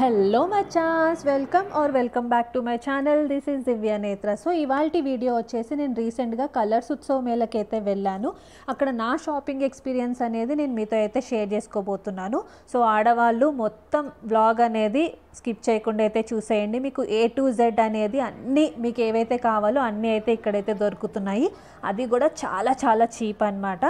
Hello मचास welcome back to my channel this is Divya Netra. So ఇవాల్టి video వచ్చేసి నేను రీసెంట్గా కలర్స్ ఉత్సవ మేళకి అయితే వెళ్ళాను. అక్కడ నా షాపింగ్ ఎక్స్పీరియన్స్ అనేది నేను మీతో అయితే షేర్ చేసుకోబోతున్నాను. సో ఆడవాళ్ళు మొత్తం వ్లాగ్ అనేది స్కిప్ చేయకుండా అయితే చూసేయండి. మీకు A to Z అనేది అన్నీ మీకు ఏవైతే కావాలో అన్నీ అయితే ఇక్కడైతే దొరుకుతున్నాయి. అది కూడా చాలా చాలా చీప్ అనమాట.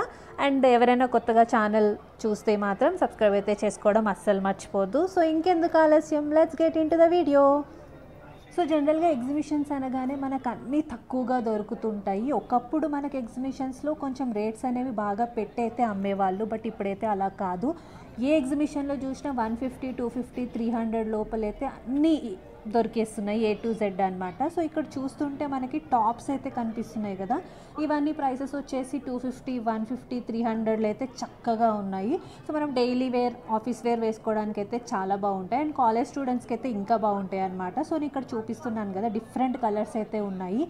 అండ్ ఎవరైనా కొత్తగా ఛానల్ చూస్తే మాత్రం సబ్స్క్రైబ్ అయితే చేసుకోవడం అస్సలు మర్చిపోద్దు. సో ఇంకెందుకు ఆలస్యం, let's get in to the video. So జనరల్గా ఎగ్జిబిషన్స్ అనగానే మనకు అన్నీ తక్కువగా దొరుకుతుంటాయి. ఒకప్పుడు మనకు ఎగ్జిబిషన్స్లో కొంచెం రేట్స్ అనేవి బాగా పెట్టయితే అమ్మేవాళ్ళు, బట్ ఇప్పుడైతే అలా కాదు. ఏ ఎగ్జిబిషన్లో చూసినా 150, 250, 300 లోపలైతే అన్నీ దొరికేస్తున్నాయి A to Z అనమాట. సో ఇక్కడ చూస్తుంటే మనకి టాప్స్ అయితే కనిపిస్తున్నాయి కదా, ఇవన్నీ ప్రైసెస్ వచ్చేసి 250, 150, 300 అయితే చక్కగా ఉన్నాయి. సో మనం డైలీ వేర్, ఆఫీస్ వేర్ వేసుకోవడానికి అయితే చాలా బాగుంటాయి. అండ్ కాలేజ్ స్టూడెంట్స్కి అయితే ఇంకా బాగుంటాయి అనమాట. సో నేను ఇక్కడ చూపిస్తున్నాను కదా, డిఫరెంట్ కలర్స్ అయితే ఉన్నాయి.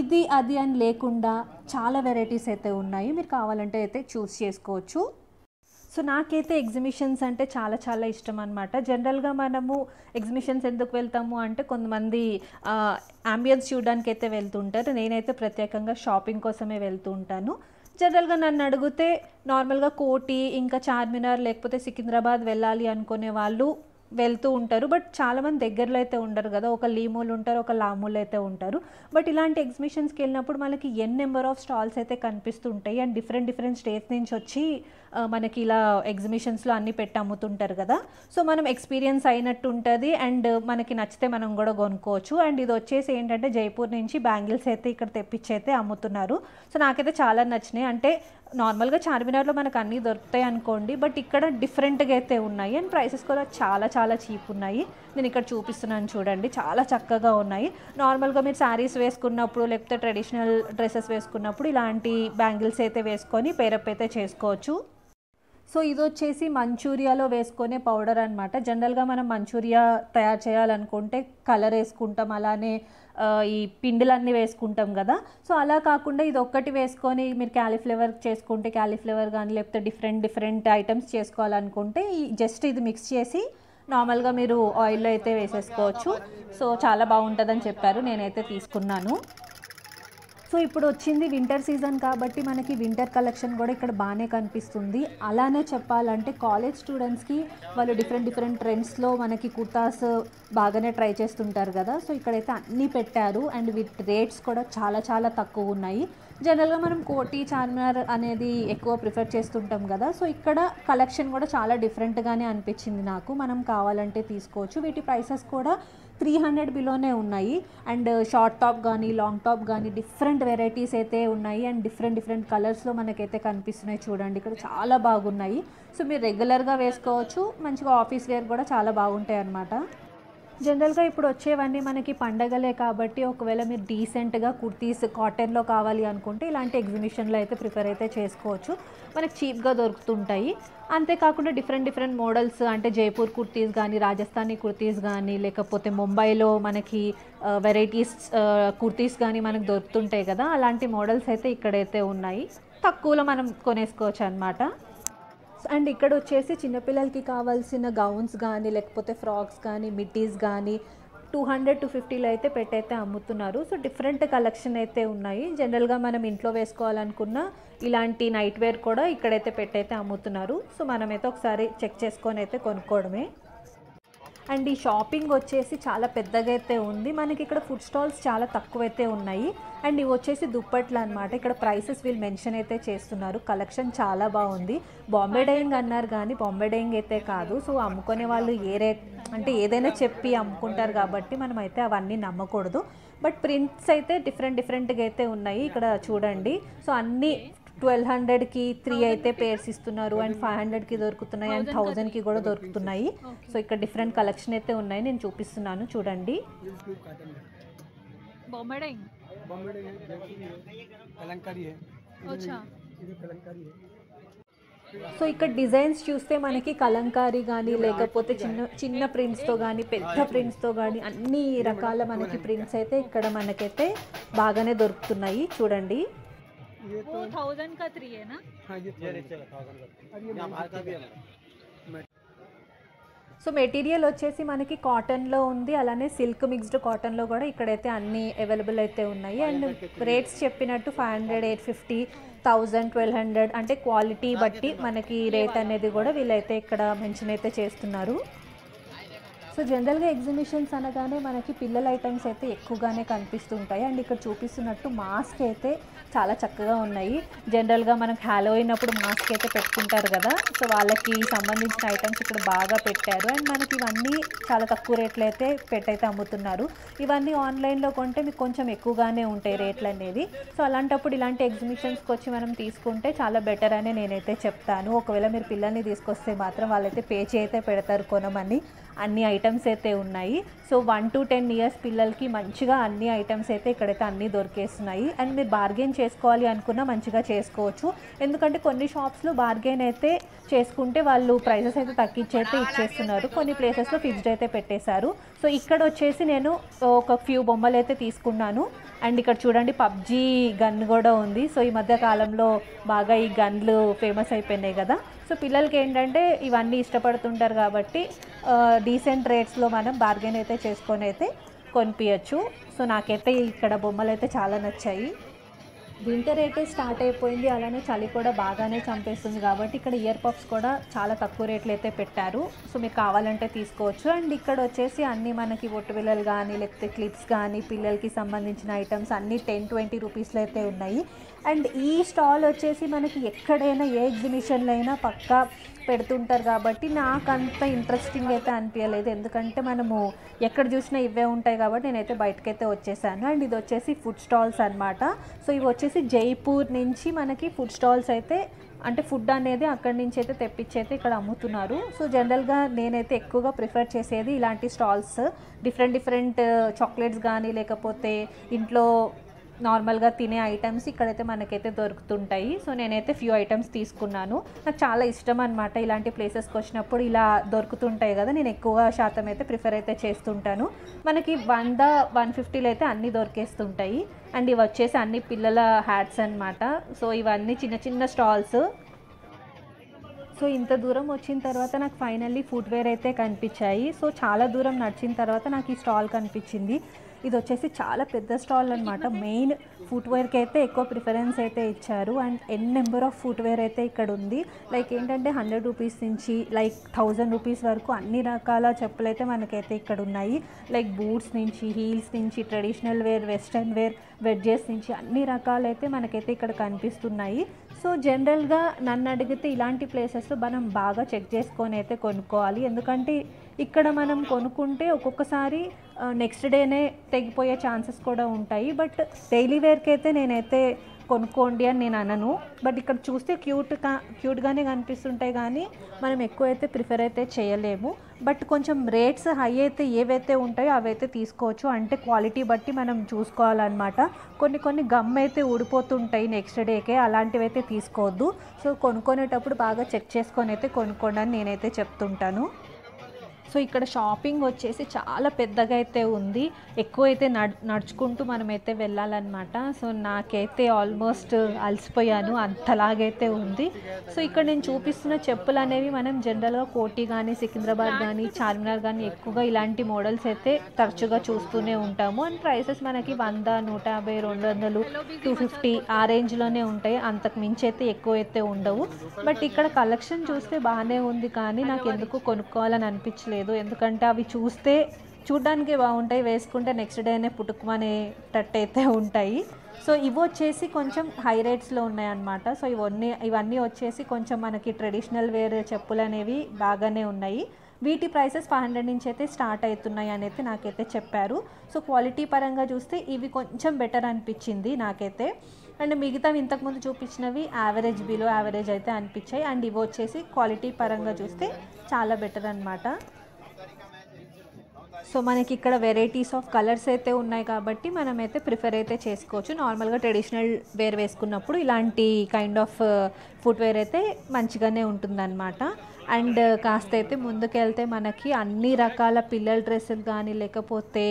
ఇది అది అని లేకుండా చాలా వెరైటీస్ అయితే ఉన్నాయి. మీరు కావాలంటే అయితే చూస్ చేసుకోవచ్చు. సో నాకైతే ఎగ్జిబిషన్స్ అంటే చాలా చాలా ఇష్టం అనమాట. జనరల్గా మనము ఎగ్జిబిషన్స్ ఎందుకు వెళ్తాము అంటే కొంతమంది అంబియన్స్ చూడడానికి అయితే వెళ్తుంటారు. నేనైతే ప్రత్యేకంగా షాపింగ్ కోసమే వెళ్తూ ఉంటాను. జనరల్గా నన్ను అడిగితే నార్మల్గా కోటి, ఇంకా చార్మినార్ లేకపోతే సికింద్రాబాద్ వెళ్ళాలి అనుకునే వాళ్ళు వెళ్తూ ఉంటారు. బట్ చాలామంది దగ్గరలో అయితే ఉండరు కదా, ఒక లీమూలు ఉంటారు, ఒక లామూలు అయితే ఉంటారు. బట్ ఇలాంటి ఎగ్జిబిషన్స్కి వెళ్ళినప్పుడు మనకి నెంబర్ ఆఫ్ స్టాల్స్ అయితే కనిపిస్తుంటాయి. అండ్ డిఫరెంట్ స్టేట్స్ నుంచి వచ్చి మనకి ఇలా ఎగ్జిబిషన్స్లో అన్నీ పెట్టి అమ్ముతుంటారు కదా. సో మనం ఎక్స్పీరియన్స్ అయినట్టు ఉంటుంది. అండ్ మనకి నచ్చితే మనం కూడా కొనుక్కోవచ్చు. అండ్ ఇది వచ్చేసి ఏంటంటే జైపూర్ నుంచి బ్యాంగిల్స్ అయితే ఇక్కడ తెప్పించి అయితే అమ్ముతున్నారు. సో నాకైతే చాలా నచ్చినాయి. అంటే నార్మల్గా చార్మినార్లో మనకు అన్నీ దొరుకుతాయి అనుకోండి, బట్ ఇక్కడ డిఫరెంట్గా అయితే ఉన్నాయి. అండ్ ప్రైసెస్ కూడా చాలా చాలా చీప్ ఉన్నాయి. నేను ఇక్కడ చూపిస్తున్నాను చూడండి, చాలా చక్కగా ఉన్నాయి. నార్మల్గా మీరు శారీస్ వేసుకున్నప్పుడు లేకపోతే ట్రెడిషనల్ డ్రెస్సెస్ వేసుకున్నప్పుడు ఇలాంటి బ్యాంగిల్స్ అయితే వేసుకొని పేరప్ అయితే చేసుకోవచ్చు. సో ఇది వచ్చేసి మంచూరియాలో వేసుకునే పౌడర్ అనమాట. జనరల్గా మనం మంచూరియా తయారు చేయాలనుకుంటే కలర్ వేసుకుంటాం, అలానే ఈ పిండిలన్నీ వేసుకుంటాం కదా. సో అలా కాకుండా ఇది ఒక్కటి వేసుకొని మీరు క్యాలీఫ్లవర్ చేసుకుంటే క్యాలీఫ్లవర్ కానీ లేకపోతే డిఫరెంట్ ఐటమ్స్ చేసుకోవాలనుకుంటే జస్ట్ ఇది మిక్స్ చేసి నార్మల్గా మీరు ఆయిల్లో అయితే వేసేసుకోవచ్చు. సో చాలా బాగుంటుందని చెప్పారు, నేనైతే తీసుకున్నాను. సో ఇప్పుడు వచ్చింది వింటర్ సీజన్ కాబట్టి మనకి వింటర్ కలెక్షన్ కూడా ఇక్కడ బాగానే కనిపిస్తుంది. అలానే చెప్పాలంటే కాలేజ్ స్టూడెంట్స్కి వాళ్ళు డిఫరెంట్ ట్రెండ్స్లో మనకి కుర్తాస్ బాగానే ట్రై చేస్తుంటారు కదా. సో ఇక్కడైతే అన్నీ పెట్టారు. అండ్ వీటి రేట్స్ కూడా చాలా చాలా తక్కువ ఉన్నాయి. జనరల్గా మనం కోటి, చార్మినార్ అనేది ఎక్కువ ప్రిఫర్ చేస్తుంటాం కదా. సో ఇక్కడ కలెక్షన్ కూడా చాలా డిఫరెంట్గానే అనిపించింది నాకు. మనం కావాలంటే తీసుకోవచ్చు. వీటి ప్రైసెస్ కూడా 300 బిలోనే ఉన్నాయి. అండ్ షార్ట్ టాప్ కానీ లాంగ్ టాప్ కానీ డిఫరెంట్ వెరైటీస్ అయితే ఉన్నాయి. అండ్ డిఫరెంట్ కలర్స్లో మనకైతే కనిపిస్తున్నాయి చూడండి, ఇక్కడ చాలా బాగున్నాయి. సో మీరు రెగ్యులర్గా వేసుకోవచ్చు, మంచిగా ఆఫీస్ వేర్ కూడా చాలా బాగుంటాయి అన్నమాట. జనరల్గా ఇప్పుడు వచ్చేవన్నీ మనకి పండగలే కాబట్టి ఒకవేళ మీరు డీసెంట్గా కుర్తీస్ కాటన్లో కావాలి అనుకుంటే ఇలాంటి ఎగ్జిబిషన్లో అయితే ప్రిఫర్ అయితే చేసుకోవచ్చు. మనకి చీప్గా దొరుకుతుంటాయి. అంతేకాకుండా డిఫరెంట్ మోడల్స్ అంటే జైపూర్ కుర్తీస్ కానీ, రాజస్థానీ కుర్తీస్ కానీ, లేకపోతే ముంబైలో మనకి వెరైటీస్ కుర్తీస్ కానీ మనకు దొరుకుతుంటాయి కదా, అలాంటి మోడల్స్ అయితే ఇక్కడైతే ఉన్నాయి. తక్కువలో మనం కొనేసుకోవచ్చు అనమాట. అండ్ ఇక్కడ వచ్చేసి చిన్నపిల్లలకి కావాల్సిన గౌన్స్ కానీ లేకపోతే ఫ్రాక్స్ కానీ మిడ్డీస్ కానీ 200 to 50లో అయితే పెట్టయితే అమ్ముతున్నారు. సో డిఫరెంట్ కలెక్షన్ అయితే ఉన్నాయి. జనరల్గా మనం ఇంట్లో వేసుకోవాలనుకున్న ఇలాంటి నైట్ వేర్ కూడా ఇక్కడైతే పెట్టయితే అమ్ముతున్నారు. సో మనమైతే ఒకసారి చెక్ చేసుకొని అయితే కొనుక్కోవడమే. అండ్ ఈ షాపింగ్ వచ్చేసి చాలా పెద్దగా అయితే ఉంది. మనకి ఇక్కడ ఫుడ్ స్టాల్స్ చాలా తక్కువైతే ఉన్నాయి. అండ్ ఇవి వచ్చేసి దుప్పట్లు అనమాట. ఇక్కడ ప్రైసెస్ వీళ్ళు మెన్షన్ అయితే చేస్తున్నారు. కలెక్షన్ చాలా బాగుంది. బాంబే డైయింగ్ అన్నారు కానీ బాంబే డైయింగ్ అయితే కాదు. సో అమ్ముకునే వాళ్ళు ఏ రేట్ అంటే ఏదైనా చెప్పి అమ్ముకుంటారు కాబట్టి మనం అయితే అవన్నీ నమ్మకూడదు. బట్ ప్రింట్స్ అయితే డిఫరెంట్గా అయితే ఉన్నాయి. ఇక్కడ చూడండి, సో అన్నీ 1200కి 3 అయితే పేర్స్ ఇస్తున్నారు. అండ్ 500కి దొరుకుతున్నాయి, అండ్ 1000కి కూడా దొరుకుతున్నాయి. సో ఇక్కడ డిఫరెంట్ కలెక్షన్ అయితే ఉన్నాయి, నేను చూపిస్తున్నాను చూడండి. సో ఇక్కడ డిజైన్స్ చూస్తే మనకి కలంకారీ కానీ లేకపోతే చిన్న ప్రింట్స్తో కానీ పెద్ద ప్రింట్స్తో కానీ అన్ని రకాల మనకి ప్రింట్స్ అయితే ఇక్కడ మనకైతే బాగానే దొరుకుతున్నాయి చూడండి. ये तो 1000 का 3 है ना? हाँ ये नीचे 1000 का। సో మెటీరియల్ వచ్చేసి మనకి కాటన్లో ఉంది, అలానే సిల్క్ మిక్స్డ్ కాటన్లో కూడా ఇక్కడైతే అన్నీ అవైలబుల్ అయితే ఉన్నాయి. అండ్ రేట్స్ చెప్పినట్టు 500, 850, 1000, 1200 అంటే క్వాలిటీ బట్టి మనకి రేట్ అనేది కూడా వీళ్ళైతే ఇక్కడ మెన్షన్ అయితే చేస్తున్నారు. సో జనరల్గా ఎగ్జిబిషన్స్ అనగానే మనకి పిల్లల ఐటమ్స్ అయితే ఎక్కువగానే కనిపిస్తుంటాయి. అండ్ ఇక్కడ చూపిస్తున్నట్టు మాస్క్ అయితే చాలా చక్కగా ఉన్నాయి. జనరల్గా మనకు హ్యాలోయిన్ అప్పుడు మాస్క్ అయితే పెట్టుకుంటారు కదా, సో వాళ్ళకి సంబంధించిన ఐటమ్స్ ఇక్కడ బాగా పెట్టారు. అండ్ మనకి ఇవన్నీ చాలా తక్కువ రేట్లు అయితే పెట్టయితే అమ్ముతున్నారు. ఇవన్నీ ఆన్లైన్లో కొంటే మీకు కొంచెం ఎక్కువగానే ఉంటాయి రేట్లు అనేది. సో అలాంటప్పుడు ఇలాంటి ఎగ్జిబిషన్స్కి వచ్చి మనం తీసుకుంటే చాలా బెటర్ అని నేనైతే చెప్తాను. ఒకవేళ మీరు పిల్లల్ని తీసుకొస్తే మాత్రం వాళ్ళైతే పేచి అయితే పెడతారు కొనమని. అన్ని ఐటమ్స్ అయితే ఉన్నాయి. సో 1 to 10 ఇయర్స్ పిల్లలకి మంచిగా అన్ని ఐటమ్స్ అయితే ఇక్కడైతే అన్నీ దొరికేస్తున్నాయి. అండ్ మీరు బార్గెన్ చేసుకోవాలి అనుకున్నా మంచిగా చేసుకోవచ్చు. ఎందుకంటే కొన్ని షాప్స్లో బార్గెన్ అయితే చేసుకుంటే వాళ్ళు ప్రైజెస్ అయితే తగ్గించి అయితే ఇచ్చేస్తున్నారు, కొన్ని ప్లేసెస్లో ఫిక్స్డ్ అయితే పెట్టేశారు. సో ఇక్కడ వచ్చేసి నేను ఒక ఫ్యూ బొమ్మలు అయితే తీసుకున్నాను. అండ్ ఇక్కడ చూడండి పబ్జీ గన్ కూడా ఉంది. సో ఈ మధ్య కాలంలో బాగా ఈ గన్లు ఫేమస్ అయిపోయినాయి కదా, సో పిల్లలకి ఏంటంటే ఇవన్నీ ఇష్టపడుతుంటారు కాబట్టి డీసెంట్ రేట్స్లో మనం బార్గెన్ అయితే చేసుకొని అయితే కొనిపించచ్చు. సో నాకైతే ఇక్కడ బొమ్మలు అయితే చాలా నచ్చాయి. వింటర్ అయితే స్టార్ట్ అయిపోయింది, అలానే చలి కూడా బాగానే చంపేస్తుంది కాబట్టి ఇక్కడ ఇయర్ పఫ్స్ కూడా చాలా తక్కువ రేట్లు అయితే పెట్టారు. సో మీకు కావాలంటే తీసుకోవచ్చు. అండ్ ఇక్కడ వచ్చేసి అన్నీ మనకి బొట్టుబిల్లలు కానీ లేకపోతే క్లిప్స్ కానీ పిల్లలకి సంబంధించిన ఐటమ్స్ అన్నీ 10-20 రూపీస్లో అయితే ఉన్నాయి. అండ్ ఈ స్టాల్ వచ్చేసి మనకి ఎక్కడైనా ఏ ఎగ్జిబిషన్లో అయినా పక్కా పెడుతుంటారు కాబట్టి నాకు అంత ఇంట్రెస్టింగ్ అయితే అనిపించలేదు. ఎందుకంటే మనము ఎక్కడ చూసినా ఇవే ఉంటాయి కాబట్టి నేనైతే బయటకైతే వచ్చేసాను. అండ్ ఇది వచ్చేసి ఫుడ్ స్టాల్స్ అనమాట. సో ఇవి వచ్చేసి జైపూర్ నుంచి మనకి ఫుడ్ స్టాల్స్ అయితే అంటే ఫుడ్ అనేది అక్కడి నుంచి అయితే తెప్పించి అయితే ఇక్కడ అమ్ముతున్నారు. సో జనరల్గా నేనైతే ఎక్కువగా ప్రిఫర్ చేసేది ఇలాంటి స్టాల్స్. డిఫరెంట్ చాక్లెట్స్ కానీ లేకపోతే ఇంట్లో నార్మల్గా తినే ఐటమ్స్ ఇక్కడైతే మనకైతే దొరుకుతుంటాయి. సో నేనైతే ఫ్యూ ఐటమ్స్ తీసుకున్నాను. నాకు చాలా ఇష్టం అనమాట ఇలాంటి ప్లేసెస్కి వచ్చినప్పుడు ఇలా దొరుకుతుంటాయి కదా, నేను ఎక్కువ శాతం అయితే ప్రిఫర్ అయితే చేస్తుంటాను. మనకి 100-150లో అయితే అన్నీ దొరికేస్తుంటాయి. అండ్ ఇవి వచ్చేసి అన్ని పిల్లల హ్యాట్స్ అనమాట. సో ఇవన్నీ చిన్న చిన్న స్టాల్స్. సో ఇంత దూరం వచ్చిన తర్వాత నాకు ఫైనల్లీ ఫుట్వేర్ అయితే కనిపించాయి. సో చాలా దూరం నడిచిన తర్వాత నాకు ఈ స్టాల్ కనిపించింది. ఇది వచ్చేసి చాలా పెద్ద స్టాల్ అనమాట. మెయిన్ ఫుట్వేర్కి అయితే ఎక్కువ ప్రిఫరెన్స్ అయితే ఇచ్చారు. అండ్ నెంబర్ ఆఫ్ ఫుట్వేర్ అయితే ఇక్కడ ఉంది. లైక్ ఏంటంటే 100 రూపీస్ నుంచి లైక్ 1000 రూపీస్ వరకు అన్ని రకాల చెప్పులు అయితే మనకైతే ఇక్కడ ఉన్నాయి. లైక్ బూట్స్ నుంచి, హీల్స్ నుంచి, traditional wear, western wear, wedges నుంచి అన్ని రకాలైతే మనకైతే ఇక్కడ కనిపిస్తున్నాయి. సో జనరల్గా నన్ను అడిగితే ఇలాంటి ప్లేసెస్లో మనం బాగా చెక్ చేసుకొని అయితే కొనుక్కోవాలి. ఎందుకంటే ఇక్కడ మనం కొనుక్కుంటే ఒక్కొక్కసారి నెక్స్ట్ డేనే తెగిపోయే ఛాన్సెస్ కూడా ఉంటాయి. బట్ డైలీ వేర్కి అయితే నేనైతే కొనుక్కోండి అని నేను అనను. బట్ ఇక్కడ చూస్తే క్యూట్గానే కనిపిస్తుంటాయి కానీ మనం ఎక్కువ అయితే ప్రిఫర్ అయితే చేయలేము. బట్ కొంచెం రేట్స్ హై అయితే ఏవైతే ఉంటాయో అవైతే తీసుకోవచ్చు. అంటే క్వాలిటీ బట్టి మనం చూసుకోవాలన్నమాట. కొన్ని గమ్ అయితే ఊడిపోతుంటాయి నెక్స్ట్ డేకే, అలాంటివి అయితే తీసుకోవద్దు. సో కొనుక్కునేటప్పుడు బాగా చెక్ చేసుకొని అయితే కొనుక్కోండి అని నేనైతే చెప్తుంటాను. సో ఇక్కడ షాపింగ్ వచ్చేసి చాలా పెద్దగా అయితే ఉంది. ఎక్కువ అయితే నడుచుకుంటూ మనమైతే వెళ్ళాలన్నమాట. సో నాకైతే ఆల్మోస్ట్ అలసిపోయాను, అంతలాగైతే ఉంది. సో ఇక్కడ నేను చూపిస్తున్న చెప్పులు అనేవి మనం జనరల్గా కోటి కానీ, సికింద్రాబాద్ కానీ, చార్మినార్ కానీ ఎక్కువగా ఇలాంటి మోడల్స్ అయితే తరచుగా చూస్తూనే ఉంటాము. అండ్ ప్రైసెస్ మనకి 100, 150, 200, 250 ఆ రేంజ్లోనే ఉంటాయి. అంతకు మించి అయితే ఎక్కువ అయితే ఉండవు. బట్ ఇక్కడ కలెక్షన్ చూస్తే బాగానే ఉంది కానీ నాకు ఎందుకు కొనుక్కోవాలని అనిపించలేదు. ఎందుకంటే అవి చూడడానికి బాగుంటాయి, వేసుకుంటే నెక్స్ట్ డేనే పుట్టుకుమనేటట్టు అయితే ఉంటాయి. సో ఇవి వచ్చేసి కొంచెం హై రేట్స్లో ఉన్నాయన్నమాట. సో ఇవన్నీ వచ్చేసి కొంచెం మనకి ట్రెడిషనల్ వేర్ చెప్పులు అనేవి బాగానే ఉన్నాయి. వీటి ప్రైసెస్ 500 నుంచి అయితే స్టార్ట్ అవుతున్నాయి అని అయితే నాకైతే చెప్పారు. సో క్వాలిటీ పరంగా చూస్తే ఇవి కొంచెం బెటర్ అనిపించింది నాకైతే. అండ్ మిగతావి ఇంతకుముందు చూపించినవి బిలో యావరేజ్ అయితే అనిపించాయి. అండ్ ఇవి వచ్చేసి క్వాలిటీ పరంగా చూస్తే చాలా బెటర్ అనమాట. సో మనకి ఇక్కడ వెరైటీస్ ఆఫ్ కలర్స్ అయితే ఉన్నాయి కాబట్టి మనమైతే ప్రిఫర్ అయితే చేసుకోవచ్చు. నార్మల్గా ట్రెడిషనల్ వేర్ వేసుకున్నప్పుడు ఇలాంటి కైండ్ ఆఫ్ ఫుట్వేర్ అయితే మంచిగానే ఉంటుందన్నమాట. అండ్ కాస్త అయితే ముందుకెళ్తే మనకి అన్ని రకాల పిల్లల డ్రెస్సులు కానీ లేకపోతే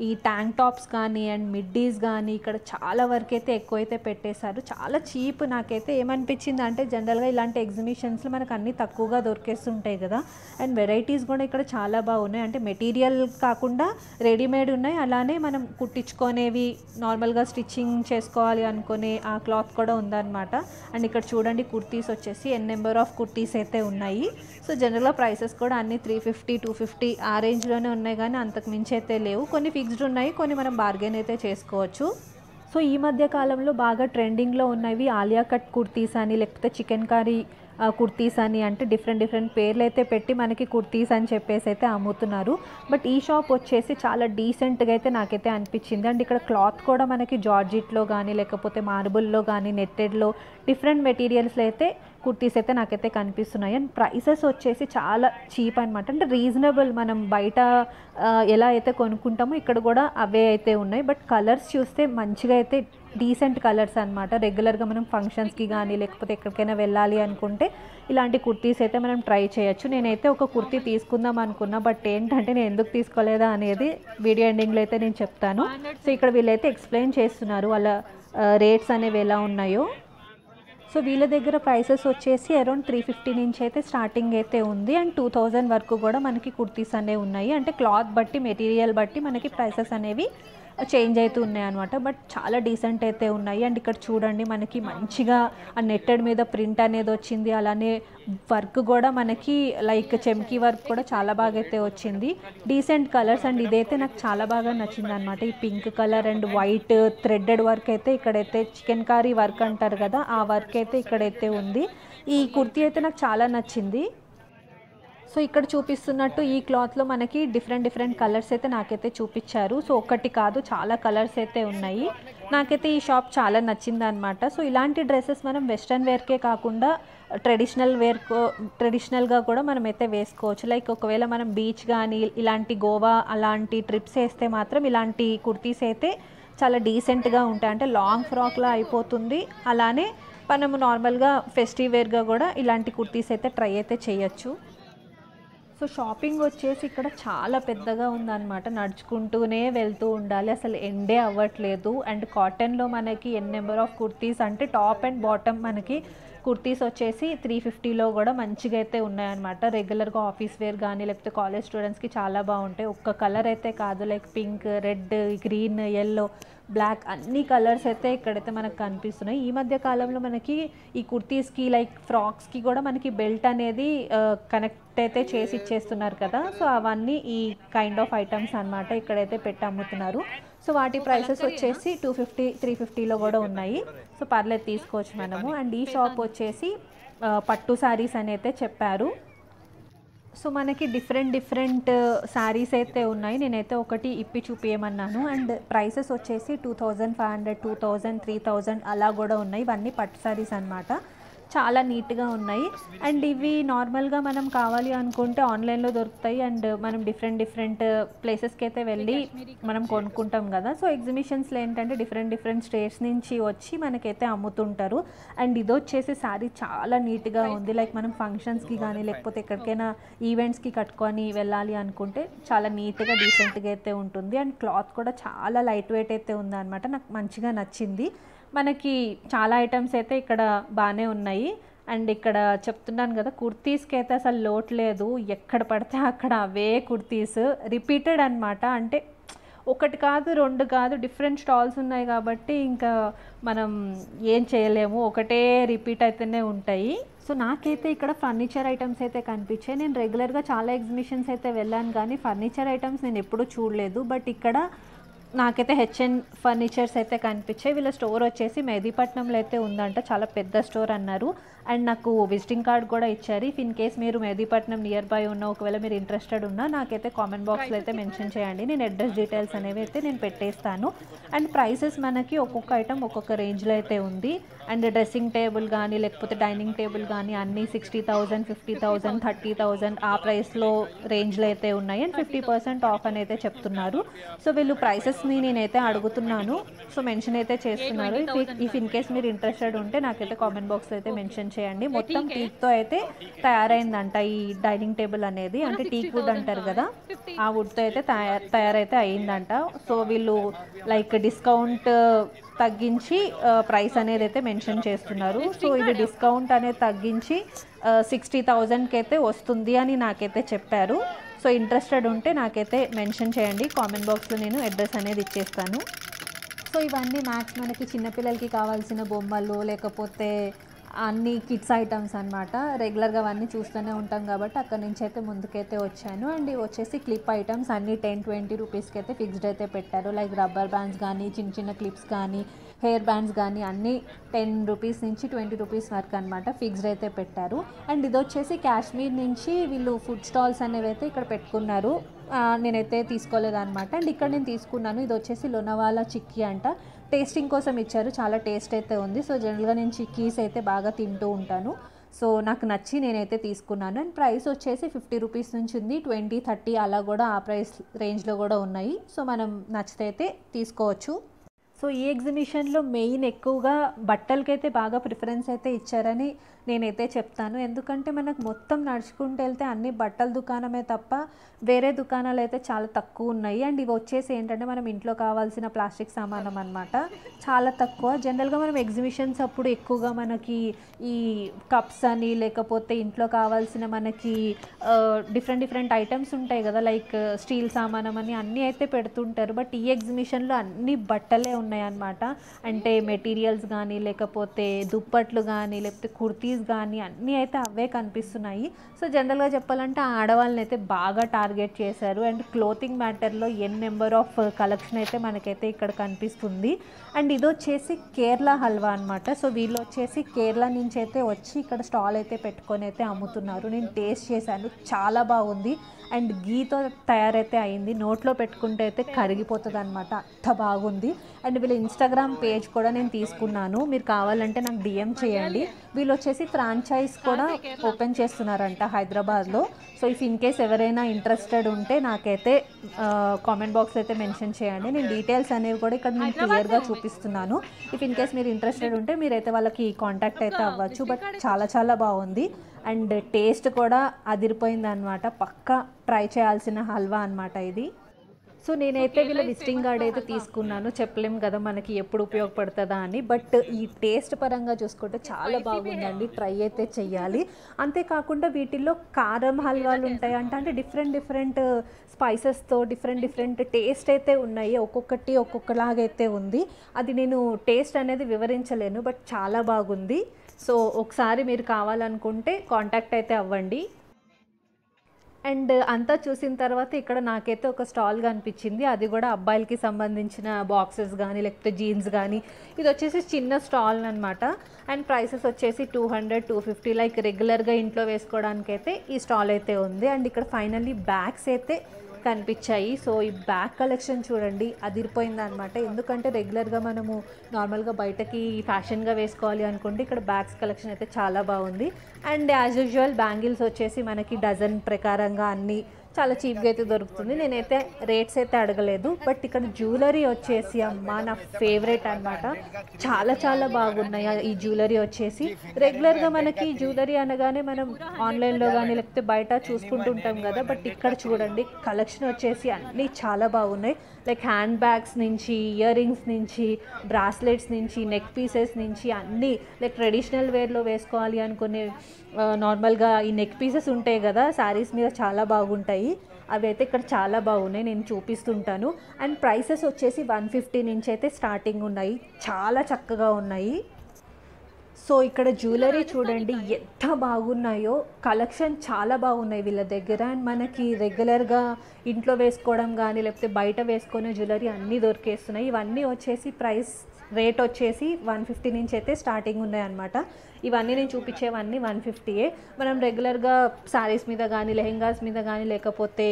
ఈ ట్యాంక్ టాప్స్ కానీ అండ్ మిడ్డీస్ కానీ ఇక్కడ చాలా వరకు అయితే ఎక్కువైతే పెట్టేశారు. చాలా చీప్. నాకైతే ఏమనిపించింది అంటే జనరల్గా ఇలాంటి ఎగ్జిబిషన్స్లో మనకు అన్నీ తక్కువగా దొరికేస్తుంటాయి కదా, అండ్ వెరైటీస్ కూడా ఇక్కడ చాలా బాగున్నాయి. అంటే మెటీరియల్ కాకుండా రెడీమేడ్ ఉన్నాయి, అలానే మనం కుట్టించుకునేవి నార్మల్గా స్టిచ్చింగ్ చేసుకోవాలి అనుకునే ఆ క్లాత్ కూడా ఉందన్నమాట. అండ్ ఇక్కడ చూడండి కుర్తీస్ వచ్చేసి నెంబర్ ఆఫ్ కుర్తీస్ అయితే ఉన్నాయి. సో జనరల్గా ప్రైసెస్ కూడా అన్ని 350 250 ఆ రేంజ్లోనే ఉన్నాయి, కానీ అంతకు మించి అయితే లేవు. కొన్ని ఫిక్స్డ్ ఉన్నాయి, కొన్ని మనం బార్గెన్ అయితే చేసుకోవచ్చు. సో ఈ మధ్య కాలంలో బాగా ట్రెండింగ్లో ఉన్నవి ఆలియా కట్ కుర్తీస్ అని లేకపోతే చికెన్ కర్రీ కుర్తీస్ అని, అంటే డిఫరెంట్ పేర్లు అయితే పెట్టి మనకి కుర్తీస్ అని చెప్పేసి అయితే అమ్ముతున్నారు. బట్ ఈ షాప్ వచ్చేసి చాలా డీసెంట్గా అయితే నాకైతే అనిపించింది. అండ్ ఇక్కడ క్లాత్ కూడా మనకి జార్జిట్లో కానీ లేకపోతే మార్బుల్లో కానీ నెట్టెడ్లో డిఫరెంట్ మెటీరియల్స్లో అయితే కుర్తీస్ అయితే నాకైతే కనిపిస్తున్నాయి. అండ్ ప్రైసెస్ వచ్చేసి చాలా చీప్ అనమాట. అంటే రీజనబుల్. మనం బయట ఎలా అయితే కొనుక్కుంటామో ఇక్కడ కూడా అవే అయితే ఉన్నాయి. బట్ కలర్స్ చూస్తే మంచిగా అయితే డీసెంట్ కలర్స్ అనమాట. రెగ్యులర్గా మనం ఫంక్షన్స్కి కానీ లేకపోతే ఎక్కడికైనా వెళ్ళాలి అనుకుంటే ఇలాంటి కుర్తీస్ అయితే మనం ట్రై చేయొచ్చు. నేనైతే ఒక కుర్తీ తీసుకుందాం అనుకున్నా, బట్ ఏంటంటే నేను ఎందుకు తీసుకోలేదా అనేది వీడియో ఎండింగ్లో అయితే నేను చెప్తాను. సో ఇక్కడ వీళ్ళైతే ఎక్స్ప్లెయిన్ చేస్తున్నారు వాళ్ళ రేట్స్ అనేవి ఎలా ఉన్నాయో. సో వీళ్ళ దగ్గర ప్రైసెస్ వచ్చేసి అరౌండ్ 350 నుంచి అయితే స్టార్టింగ్ అయితే ఉంది. అండ్ 2000 వరకు కూడా మనకి కుర్తీస్ అనేవి ఉన్నాయి. అంటే క్లాత్ బట్టి మెటీరియల్ బట్టి మనకి ప్రైసెస్ అనేవి చేంజ్ అవుతూ ఉన్నాయి అనమాట. బట్ చాలా డీసెంట్ అయితే ఉన్నాయి. అండ్ ఇక్కడ చూడండి మనకి మంచిగా ఆ నెట్టెడ్ మీద ప్రింట్ అనేది వచ్చింది. అలానే వర్క్ కూడా మనకి లైక్ చెమ్కీ వర్క్ కూడా చాలా బాగా అయితే వచ్చింది. Decent colours. అండ్ ఇదైతే నాకు చాలా బాగా నచ్చింది అనమాట. ఈ pink colour and white threaded work అయితే ఇక్కడైతే చికెన్ కర్రీ వర్క్ అంటారు కదా, ఆ వర్క్ అయితే ఇక్కడైతే ఉంది. ఈ కుర్తీ అయితే నాకు చాలా నచ్చింది. సో ఇక్కడ చూపిస్తున్నట్టు ఈ క్లాత్లో మనకి డిఫరెంట్ కలర్స్ అయితే నాకైతే చూపించారు. సో ఒకటి కాదు చాలా కలర్స్ అయితే ఉన్నాయి. నాకైతే ఈ షాప్ చాలా నచ్చింది అనమాట. సో ఇలాంటి డ్రెస్సెస్ మనం వెస్ట్రన్ వేర్కే కాకుండా ట్రెడిషనల్గా కూడా మనం అయితే వేసుకోవచ్చు. లైక్ ఒకవేళ మనం బీచ్ కానీ ఇలాంటి గోవా అలాంటి ట్రిప్స్ వేస్తే మాత్రం ఇలాంటి కుర్తీస్ అయితే చాలా డీసెంట్గా ఉంటాయి. అంటే లాంగ్ ఫ్రాక్లా అయిపోతుంది. అలానే మనము నార్మల్గా ఫెస్టివ్ వేర్గా కూడా ఇలాంటి కుర్తీస్ అయితే ట్రై అయితే చేయొచ్చు. సో షాపింగ్ వచ్చేసి ఇక్కడ చాలా పెద్దగా ఉందన్నమాట. నడుచుకుంటూనే వెళ్తూ ఉండాలి, అసలు ఎండే అవ్వట్లేదు. అండ్ కాటన్లో మనకి నెంబర్ ఆఫ్ కుర్తీస్ అంటే టాప్ అండ్ బాటమ్ మనకి కుర్తీస్ వచ్చేసి 350లో కూడా మంచిగా అయితే ఉన్నాయన్నమాట. రెగ్యులర్గా ఆఫీస్ వేర్ కానీ లేకపోతే కాలేజ్ స్టూడెంట్స్కి చాలా బాగుంటాయి. ఒక్క కలర్ అయితే కాదు, like pink, red, green, yellow, black అన్ని కలర్స్ అయితే ఇక్కడైతే మనకు కనిపిస్తున్నాయి. ఈ మధ్య కాలంలో మనకి ఈ కుర్తీస్కి లైక్ ఫ్రాక్స్కి కూడా మనకి బెల్ట్ అనేది కనెక్ట్ అయితే చేసి ఇచ్చేస్తున్నారు కదా. సో అవన్నీ ఈ కైండ్ ఆఫ్ ఐటమ్స్ అనమాట ఇక్కడైతే పెట్టి అమ్ముతున్నారు. సో వాటి ప్రైసెస్ వచ్చేసి 250 350లో కూడా ఉన్నాయి. సో పర్లేదు తీసుకోవచ్చు మనము. అండ్ ఈ షాప్ వచ్చేసి పట్టు శారీస్ అని అయితే చెప్పారు. సో మనకి డిఫరెంట్ శారీస్ అయితే ఉన్నాయి. నేనైతే ఒకటి ఇప్పి చూపించమన్నాను. అండ్ ప్రైసెస్ వచ్చేసి 2500 2000 3000 అలా కూడా ఉన్నాయి. ఇవన్నీ పట్టు శారీస్ అనమాట. చాలా నీట్గా ఉన్నాయి. అండ్ ఇవి నార్మల్గా మనం కావాలి అనుకుంటే ఆన్లైన్లో దొరుకుతాయి. అండ్ మనం డిఫరెంట్ ప్లేసెస్కి అయితే వెళ్ళి మనం కొనుక్కుంటాం కదా. సో ఎగ్జిబిషన్స్లో ఏంటంటే డిఫరెంట్ స్టేట్స్ నుంచి వచ్చి మనకైతే అమ్ముతుంటారు. అండ్ ఇది వచ్చేసి శారీ చాలా నీట్గా ఉంది. లైక్ మనం ఫంక్షన్స్కి కానీ లేకపోతే ఎక్కడికైనా ఈవెంట్స్కి కట్టుకొని వెళ్ళాలి అనుకుంటే చాలా నీట్గా డీసెంట్గా అయితే ఉంటుంది. అండ్ క్లాత్ కూడా చాలా లైట్ వెయిట్ అయితే ఉందన్నమాట. నాకు మంచిగా నచ్చింది. మనకి చాలా ఐటమ్స్ అయితే ఇక్కడ బాగానే ఉన్నాయి. అండ్ ఇక్కడ చెప్తున్నాను కదా కుర్తీస్కి అయితే అసలు లోటు లేదు. ఎక్కడ పడితే అక్కడ అవే కుర్తీస్ రిపీటెడ్ అనమాట. అంటే ఒకటి కాదు రెండు కాదు డిఫరెంట్ స్టాల్స్ ఉన్నాయి కాబట్టి ఇంకా మనం ఏం చేయలేము, ఒకటే రిపీట్ అయితేనే ఉంటాయి. సో నాకైతే ఇక్కడ ఫర్నిచర్ ఐటమ్స్ అయితే కనిపించాయి. నేను రెగ్యులర్గా చాలా ఎగ్జిబిషన్స్ అయితే వెళ్ళాను కానీ ఫర్నిచర్ ఐటమ్స్ నేను ఎప్పుడూ చూడలేదు. బట్ ఇక్కడ నాకైతే హెచ్ఎన్ ఫర్నిచర్స్ అయితే కనిపించాయి. వీళ్ళ స్టోర్ వచ్చేసి మెహదీపట్నంలో అయితే ఉందంట. చాలా పెద్ద స్టోర్ అన్నారు. అండ్ నాకు విజిటింగ్ కార్డ్ కూడా ఇచ్చారు. ఇఫ్ ఇన్ కేస్ మీరు మెహదీపట్నం నియర్ బై ఉన్న ఒకవేళ మీరు ఇంట్రెస్టెడ్ ఉన్నా నాకైతే కామెంట్ బాక్స్లో అయితే మెన్షన్ చేయండి. నేను అడ్రస్ డీటెయిల్స్ అనేవి అయితే నేను పెట్టేస్తాను. అండ్ ప్రైసెస్ మనకి ఒక్కొక్క ఐటమ్ ఒక్కొక్క రేంజ్లో అయితే ఉంది. అండ్ డ్రెస్సింగ్ టేబుల్ కానీ లేకపోతే డైనింగ్ టేబుల్ కానీ అన్నీ 60,000 50,000 30,000 ఆ ప్రైస్లో రేంజ్లో అయితే ఉన్నాయి. అండ్ 50% ఆఫ్ అని అయితే చెప్తున్నారు. సో వీళ్ళు ప్రైసెస్ని నేనైతే అడుగుతున్నాను. సో మెన్షన్ అయితే చేస్తున్నారు. ఇఫ్ ఇన్ కేస్ మీరు ఇంట్రెస్టెడ్ ఉంటే నాకైతే కామెంట్ బాక్స్లో అయితే మెన్షన్ మెన్షన్ చేయండి. మొత్తం టీక్తో అయితే తయారైందంట ఈ డైనింగ్ టేబుల్ అనేది, అంటే టీక్ వుడ్ అంటారు కదా, ఆ వుడ్తో అయితే తయారైతే అయిందంట. సో వీళ్ళు లైక్ డిస్కౌంట్ తగ్గించి ప్రైస్ అనేది అయితే మెన్షన్ చేస్తున్నారు. సో ఇది డిస్కౌంట్ అనేది తగ్గించి 60,000కి అయితే వస్తుంది అని నాకైతే చెప్పారు. సో ఇంట్రెస్టెడ్ ఉంటే నాకైతే మెన్షన్ చేయండి, కామెంట్ బాక్స్లో నేను అడ్రస్ అనేది ఇచ్చేస్తాను. సో ఇవన్నీ మ్యాక్స్ మనకి చిన్నపిల్లలకి కావాల్సిన బొమ్మలు లేకపోతే అన్ని కిడ్స్ ఐటమ్స్ అనమాట. రెగ్యులర్గా అవన్నీ చూస్తూనే ఉంటాం కాబట్టి అక్కడ నుంచి అయితే ముందుకైతే వచ్చాను. అండ్ ఇవి వచ్చేసి క్లిప్ ఐటమ్స్ అన్నీ 10-20 రూపీస్కి అయితే ఫిక్స్డ్ అయితే పెట్టారు. లైక్ రబ్బర్ బ్యాండ్స్ కానీ చిన్న చిన్న క్లిప్స్ కానీ హెయిర్ బ్యాండ్స్ కానీ అన్నీ 10 రూపీస్ నుంచి 20 రూపీస్ వరకు అనమాట ఫిక్స్డ్ అయితే పెట్టారు. అండ్ ఇది వచ్చేసి కాశ్మీర్ నుంచి వీళ్ళు ఫుడ్ స్టాల్స్ అనేవి అయితే ఇక్కడ పెట్టుకున్నారు. నేనైతే తీసుకోలేదన్నమాట. అండ్ ఇక్కడ నేను తీసుకున్నాను. ఇది వచ్చేసి లోనావాలా చిక్కీ అంట, టేస్టింగ్ కోసం ఇచ్చారు, చాలా టేస్ట్ అయితే ఉంది. సో జనరల్గా నేను చిక్కీస్ అయితే బాగా తింటూ ఉంటాను. సో నాకు నచ్చి నేనైతే తీసుకున్నాను. అండ్ ప్రైస్ వచ్చేసి 50 రూపీస్ నుంచి ఉంది, 20-30 అలా కూడా ఆ ప్రైస్ రేంజ్లో కూడా ఉన్నాయి. సో మనం నచ్చితే అయితే తీసుకోవచ్చు. సో ఈ ఎగ్జిబిషన్లో మెయిన్ ఎక్కువగా బట్టలకైతే బాగా ప్రిఫరెన్స్ అయితే ఇచ్చారని నేనైతే చెప్తాను. ఎందుకంటే మనకు మొత్తం నడుచుకుంటూ వెళ్తే అన్ని బట్టల దుకాణమే తప్ప వేరే దుకాణాలు అయితే చాలా తక్కువ ఉన్నాయి. అండ్ ఇవి వచ్చేసి ఏంటంటే మనం ఇంట్లో కావాల్సిన ప్లాస్టిక్ సామానం అనమాట, చాలా తక్కువ. జనరల్గా మనం ఎగ్జిబిషన్స్ అప్పుడు ఎక్కువగా మనకి ఈ కప్స్ అని లేకపోతే ఇంట్లో కావాల్సిన మనకి డిఫరెంట్ ఐటమ్స్ ఉంటాయి కదా, లైక్ స్టీల్ సామానం అని అన్నీ అయితే పెడుతుంటారు. బట్ ఈ ఎగ్జిబిషన్లో అన్ని బట్టలే ఉన్నాయి అన్నమాట. అంటే మెటీరియల్స్ కానీ లేకపోతే దుప్పట్లు కానీ లేకపోతే కుర్తీస్ కానీ అన్నీ అయితే అవే కనిపిస్తున్నాయి. సో జనరల్గా చెప్పాలంటే ఆడవాళ్ళని అయితే బాగా టార్గెట్ చేశారు. అండ్ క్లోతింగ్ మ్యాటర్లో నెంబర్ ఆఫ్ కలెక్షన్ అయితే మనకైతే ఇక్కడ కనిపిస్తుంది. అండ్ ఇది వచ్చేసి కేరళ హల్వా అనమాట. సో వీళ్ళు వచ్చేసి కేరళ నుంచి అయితే వచ్చి ఇక్కడ స్టాల్ అయితే పెట్టుకొని అయితే అమ్ముతున్నారు. నేను టేస్ట్ చేశాను, చాలా బాగుంది. అండ్ గీతో తయారైతే అయింది, నోట్లో పెట్టుకుంటే అయితే కరిగిపోతుంది అనమాట, అంత బాగుంది. అండ్ వీళ్ళ ఇన్స్టాగ్రామ్ పేజ్ కూడా నేను తీసుకున్నాను, మీరు కావాలంటే నాకు డిఎం చేయండి. వీళ్ళు వచ్చేసి ఫ్రాంచైజ్ కూడా ఓపెన్ చేస్తున్నారంట హైదరాబాద్లో. సో ఇఫ్ ఇన్ కేస్ ఎవరైనా ఇంట్రెస్టెడ్ ఉంటే నాకైతే కామెంట్ బాక్స్ అయితే మెన్షన్ చేయండి. నేను డీటెయిల్స్ అనేవి కూడా ఇక్కడ నేను క్లియర్గా చూపిస్తున్నాను. ఇఫ్ ఇన్ కేస్ మీరు ఇంట్రెస్టెడ్ ఉంటే మీరైతే వాళ్ళకి కాంటాక్ట్ అయితే అవ్వచ్చు. బట్ చాలా బాగుంది అండ్ టేస్ట్ కూడా అదిరిపోయింది అనమాట. పక్కా ట్రై చేయాల్సిన హల్వా అనమాట ఇది. సో నేనైతే వీళ్ళ విజిటింగ్ కార్డ్ అయితే తీసుకున్నాను, చెప్పలేం కదా మనకి ఎప్పుడు ఉపయోగపడుతుందా అని. బట్ ఈ టేస్ట్ పరంగా చూసుకుంటే చాలా బాగుందండి, ట్రై అయితే చెయ్యాలి. అంతేకాకుండా వీటిల్లో కారం హల్వాలు ఉంటాయి అంటే డిఫరెంట్ స్పైసెస్తో డిఫరెంట్ టేస్ట్ అయితే ఉన్నాయి. ఒక్కొక్కటి ఒక్కొక్కలాగైతే ఉంది, అది నేను టేస్ట్ అనేది వివరించలేను. బట్ చాలా బాగుంది. సో ఒకసారి మీరు కావాలనుకుంటే కాంటాక్ట్ అయితే అవ్వండి. అండ్ అంతా చూసిన తర్వాత ఇక్కడ నాకైతే ఒక స్టాల్ కనిపించింది, అది కూడా అబ్బాయిలకి సంబంధించిన బాక్సెస్ కానీ లేకపోతే జీన్స్ కానీ. ఇది వచ్చేసి చిన్న స్టాల్ అనమాట. అండ్ ప్రైసెస్ వచ్చేసి 200-250 లైక్ రెగ్యులర్గా ఇంట్లో వేసుకోవడానికి అయితే ఈ స్టాల్ అయితే ఉంది. అండ్ ఇక్కడ ఫైనల్లీ బ్యాగ్స్ అయితే కనిపించాయి. సో ఈ బ్యాగ్ కలెక్షన్ చూడండి, అదిరిపోయింది అనమాట. ఎందుకంటే రెగ్యులర్గా మనము నార్మల్గా బయటకి ఫ్యాషన్గా వేసుకోవాలి అనుకుంటే ఇక్కడ బ్యాగ్స్ కలెక్షన్ అయితే చాలా బాగుంది. అండ్ యాజ్ యూజువల్ బ్యాంగిల్స్ వచ్చేసి మనకి డజన్ ప్రకారంగా అన్నీ చాలా చీప్గా అయితే దొరుకుతుంది. నేనైతే రేట్స్ అయితే అడగలేదు. బట్ ఇక్కడ జ్యువెలరీ వచ్చేసి అమ్మ నా ఫేవరెట్ అనమాట, చాలా బాగున్నాయి ఈ జ్యువెలరీ వచ్చేసి. రెగ్యులర్గా మనకి జ్యువెలరీ అనగానే మనం ఆన్లైన్లో కానీ లేకపోతే బయట చూసుకుంటుంటాం కదా, బట్ ఇక్కడ చూడండి కలెక్షన్ వచ్చేసి అన్నీ చాలా బాగున్నాయి. లైక్ హ్యాండ్ బ్యాగ్స్ నుంచి, ఇయర్ రింగ్స్ నుంచి, బ్రాస్లెట్స్ నుంచి, నెక్ పీసెస్ నుంచి అన్నీ లైక్ ట్రెడిషనల్ వేర్లో వేసుకోవాలి అనుకునే నార్మల్గా ఈ నెక్ పీసెస్ ఉంటాయి కదా శారీస్ మీద, చాలా బాగుంటాయి. అవి అయితే ఇక్కడ చాలా బాగున్నాయి, నేను చూపిస్తుంటాను. అండ్ ప్రైసెస్ వచ్చేసి 150 నుంచి అయితే స్టార్టింగ్ ఉన్నాయి, చాలా చక్కగా ఉన్నాయి. సో ఇక్కడ జ్యువెలరీ చూడండి ఎంత బాగున్నాయో, కలెక్షన్ చాలా బాగున్నాయి వీళ్ళ దగ్గర. అండ్ మనకి రెగ్యులర్గా ఇంట్లో వేసుకోవడం కానీ లేకపోతే బయట వేసుకునే జ్యువెలరీ అన్నీ దొరికేస్తున్నాయి. ఇవన్నీ వచ్చేసి ప్రైస్ రేట్ వచ్చేసి 150 నుంచి అయితే స్టార్టింగ్ ఉన్నాయి అన్నమాట. ఇవన్నీ నేను చూపించేవన్నీ 150. మనం రెగ్యులర్గా శారీస్ మీద కానీ లెహెంగాస్ మీద కానీ లేకపోతే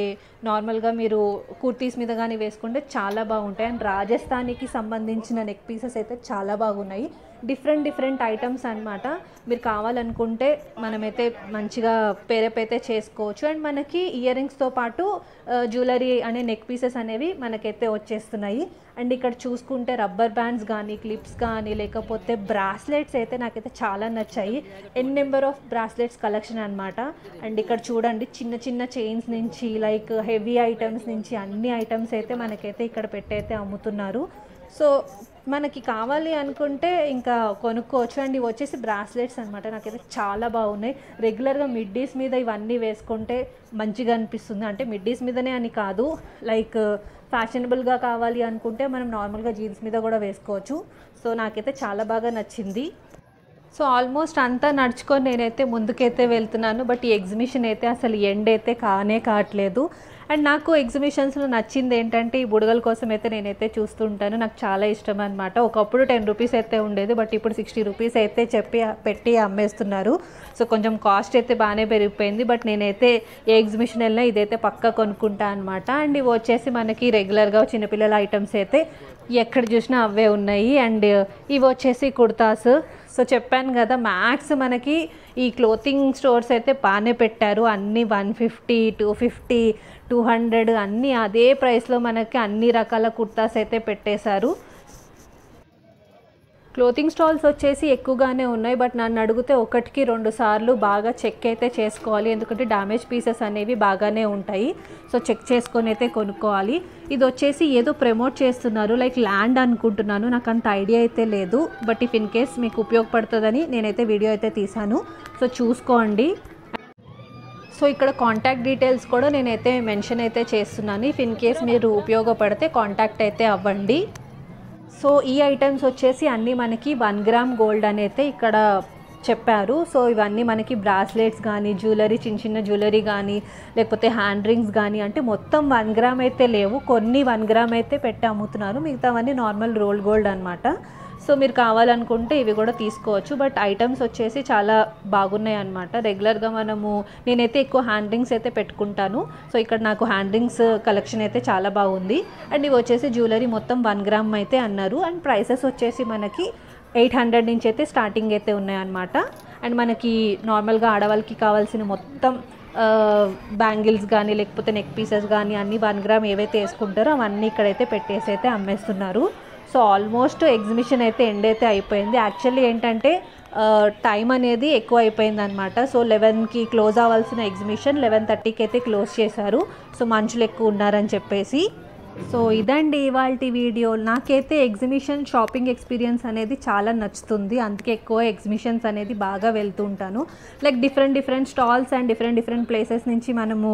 నార్మల్గా మీరు కుర్తీస్ మీద కానీ వేసుకుంటే చాలా బాగుంటాయి. అండ్ రాజస్థానీకి సంబంధించిన నెక్ పీసెస్ అయితే చాలా బాగున్నాయి, డిఫరెంట్ ఐటమ్స్ అనమాట. మీరు కావాలనుకుంటే మనమైతే మంచిగా పేరప్ అయితే చేసుకోవచ్చు. అండ్ మనకి ఇయర్ రింగ్స్తో పాటు జ్యువెలరీ అనే నెక్ పీసెస్ అనేవి మనకైతే వచ్చేస్తున్నాయి. అండ్ ఇక్కడ చూసుకుంటే రబ్బర్ బ్యాండ్స్ కానీ క్లిప్స్ కానీ లేకపోతే బ్రాస్లెట్స్ అయితే నాకైతే చాలా నచ్చాయి. నెంబర్ ఆఫ్ బ్రాస్లెట్స్ కలెక్షన్ అనమాట. అండ్ ఇక్కడ చూడండి చిన్న చిన్న చైన్స్ నుంచి లైక్ హెవీ ఐటమ్స్ నుంచి అన్ని ఐటమ్స్ అయితే మనకైతే ఇక్కడ పెట్టయితే అమ్ముతున్నారు. సో మనకి కావాలి అనుకుంటే ఇంకా కొనుక్కోవచ్చు. అండ్ ఇవి వచ్చేసి బ్రాస్లెట్స్ అనమాట. నాకైతే చాలా బాగున్నాయి. రెగ్యులర్గా మిడ్డీస్ మీద ఇవన్నీ వేసుకుంటే మంచిగా అనిపిస్తుంది. అంటే మిడ్డీస్ మీదనే అని కాదు, లైక్ ఫ్యాషనబుల్గా కావాలి అనుకుంటే మనం నార్మల్గా జీన్స్ మీద కూడా వేసుకోవచ్చు. సో నాకైతే చాలా బాగా నచ్చింది. సో ఆల్మోస్ట్ అంతా నడుచుకొని నేనైతే ముందుకైతే వెళ్తున్నాను. బట్ ఈ ఎగ్జిబిషన్ అయితే అసలు ఎండ్ అయితే కావట్లేదు. అండ్ నాకు ఎగ్జిబిషన్స్లో నచ్చింది ఏంటంటే ఈ బుడగల కోసం అయితే నేనైతే చూస్తుంటాను. నాకు చాలా ఇష్టం అనమాట. ఒకప్పుడు 10 రూపీస్ అయితే ఉండేది, బట్ ఇప్పుడు 60 రూపీస్ అయితే పెట్టి అమ్మేస్తున్నారు. సో కొంచెం కాస్ట్ అయితే బాగానే పెరిగిపోయింది. బట్ నేనైతే ఏ ఎగ్జిబిషన్ వెళ్ళినా ఇదైతే పక్కా కొనుక్కుంటా అనమాట. అండ్ ఇవి వచ్చేసి మనకి రెగ్యులర్గా చిన్నపిల్లల ఐటమ్స్ అయితే ఎక్కడ చూసినా అవే ఉన్నాయి. అండ్ ఇవి వచ్చేసి కుర్తాస్. సో చెప్పాను కదా, మ్యాక్స్ మనకి ఈ క్లోతింగ్ స్టోర్స్ అయితే బాగానే పెట్టారు. అన్నీ 150, 250, 200 అన్నీ అదే ప్రైస్లో మనకి అన్ని రకాల కుర్తాస్ అయితే పెట్టేశారు. క్లోతింగ్ స్టాల్స్ వచ్చేసి ఎక్కువగానే ఉన్నాయి. బట్ నన్ను అడిగితే 1కి 2 సార్లు బాగా చెక్ అయితే చేసుకోవాలి. ఎందుకంటే డ్యామేజ్ పీసెస్ అనేవి బాగానే ఉంటాయి. సో చెక్ చేసుకొని అయితే కొనుక్కోవాలి. ఇది వచ్చేసి ఏదో ప్రమోట్ చేస్తున్నారు, లైక్ ల్యాండ్ అనుకుంటున్నాను. నాకు అంత ఐడియా అయితే లేదు. బట్ ఇఫ్ ఇన్ కేస్ మీకు ఉపయోగపడుతుందని నేనైతే వీడియో అయితే తీసాను. సో చూసుకోండి. సో ఇక్కడ కాంటాక్ట్ డీటెయిల్స్ కూడా నేనైతే మెన్షన్ అయితే చేస్తున్నాను. ఇఫ్ ఇన్ కేస్ మీరు ఉపయోగపడితే కాంటాక్ట్ అయితే అవ్వండి. సో ఈ ఐటమ్స్ వచ్చేసి అన్నీ మనకి 1 గ్రామ్ గోల్డ్ అని అయితే ఇక్కడ చెప్పారు. సో ఇవన్నీ మనకి బ్రాస్లెట్స్ కానీ జ్యువెలరీ, చిన్న చిన్న జ్యువెలరీ కానీ లేకపోతే హ్యాండ్ రింగ్స్ కానీ, అంటే మొత్తం 1 గ్రామ్ అయితే లేవు, కొన్ని 1 గ్రామ్ అయితే పెట్టి అమ్ముతున్నారు. మిగతావన్నీ నార్మల్ రోల్ గోల్డ్ అనమాట. సో మీరు కావాలనుకుంటే ఇవి కూడా తీసుకోవచ్చు. బట్ ఐటమ్స్ వచ్చేసి చాలా బాగున్నాయి అనమాట. రెగ్యులర్గా నేనైతే ఎక్కువ హ్యాండ్ రింగ్స్ అయితే పెట్టుకుంటాను. సో ఇక్కడ నాకు హ్యాండ్ రింగ్స్ కలెక్షన్ అయితే చాలా బాగుంది. అండ్ ఇవి వచ్చేసి జ్యువెలరీ మొత్తం 1 గ్రామ్ అయితే అన్నారు. అండ్ ప్రైసెస్ వచ్చేసి మనకి 800 నుంచి అయితే స్టార్టింగ్ అయితే ఉన్నాయన్నమాట. అండ్ మనకి నార్మల్గా ఆడవాళ్ళకి కావాల్సిన మొత్తం బ్యాంగిల్స్ కానీ లేకపోతే నెక్ పీసెస్ కానీ అన్నీ 1 గ్రామ్ ఏవైతే వేసుకుంటారో అవన్నీ ఇక్కడైతే పెట్టేసి అయితే అమ్మేస్తున్నారు. సో ఆల్మోస్ట్ ఎగ్జిబిషన్ అయితే ఎండ్ అయితే అయిపోయింది. యాక్చువల్లీ ఏంటంటే టైం అనేది ఎక్కువ అయిపోయింది అనమాట. సో 11కి క్లోజ్ అవ్వాల్సిన ఎగ్జిబిషన్ 11:30కి అయితే క్లోజ్ చేశారు. సో మనుషులు ఎక్కువ ఉన్నారని చెప్పేసి. సో ఇదండి ఇవాల్టి వీడియో. నాకైతే ఎగ్జిబిషన్ షాపింగ్ ఎక్స్పీరియన్స్ అనేది చాలా నచ్చుతుంది. అందుకే ఎక్కువ ఎగ్జిబిషన్స్ అనేది బాగా వెళ్తూ ఉంటాను. Like different stalls and different places నుంచి మనము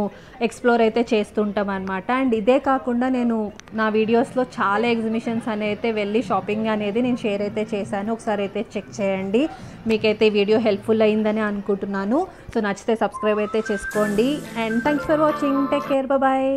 ఎక్స్ప్లోర్ అయితే చేస్తుంటాం అనమాట. అండ్ ఇదే కాకుండా నేను నా వీడియోస్లో చాలా ఎగ్జిబిషన్స్ అనేది వెళ్ళి షాపింగ్ అనేది నేను షేర్ అయితే చేశాను. ఒకసారి అయితే చెక్ చేయండి. మీకైతే వీడియో హెల్ప్ఫుల్ అయిందని అనుకుంటున్నాను. సో నచ్చితే సబ్స్క్రైబ్ అయితే చేసుకోండి. And thanks for watching. Take care. Bye.